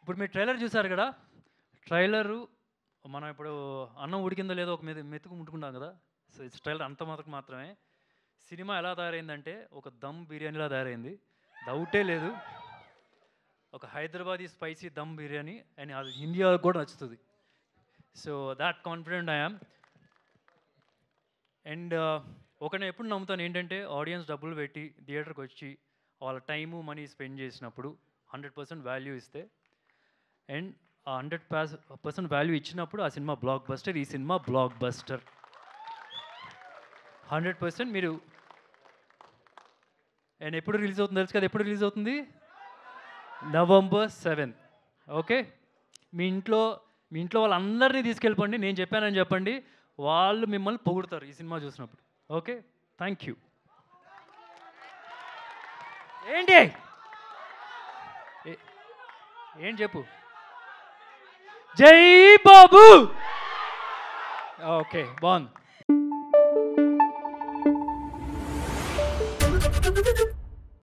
ఇప్పుడు మీరు ట్రైలర్ చూసారు కదా, ట్రైలరు మనం ఇప్పుడు అన్నం ఉడికిందో లేదో ఒక మెతుకు ముట్టుకుంటాం కదా, సో ఇట్స్ ట్రైలర్ అంత మాత్రమే. సినిమా ఎలా తయారైందంటే ఒక దమ్ బిర్యానీలా తయారైంది, డౌటే లేదు. ఒక హైదరాబాదీ స్పైసీ దమ్ బిర్యానీ, అండ్ అది ఇండియాకి కూడా నచ్చుతుంది. So that confident I am. And ఒకనే ఎప్పుడు నమ్ముతాను ఏంటంటే, ఆడియన్స్ డబ్బులు పెట్టి థియేటర్కి వచ్చి వాళ్ళ టైము మనీ స్పెండ్ చేసినప్పుడు 100% వాల్యూ ఇస్తే, అండ్ ఆ 100% వాల్యూ ఇచ్చినప్పుడు ఆ సినిమా బ్లాక్ బస్టర్. ఈ సినిమా బ్లాక్ బస్టర్ 100%. మీరు అండ్ ఎప్పుడు రిలీజ్ అవుతుంది తెలుసు కదా, ఎప్పుడు రిలీజ్ అవుతుంది? November 7th. ఓకే, మీ ఇంట్లో వాళ్ళందరినీ తీసుకెళ్ళిపోండి, నేను చెప్పానని చెప్పండి, వాళ్ళు మిమ్మల్ని పొగుడతారు ఈ సినిమా చూసినప్పుడు. Okay, thank you. ఏంటి ఏం చెప్పు? జై బాబు. ఓకే, బాగుంది.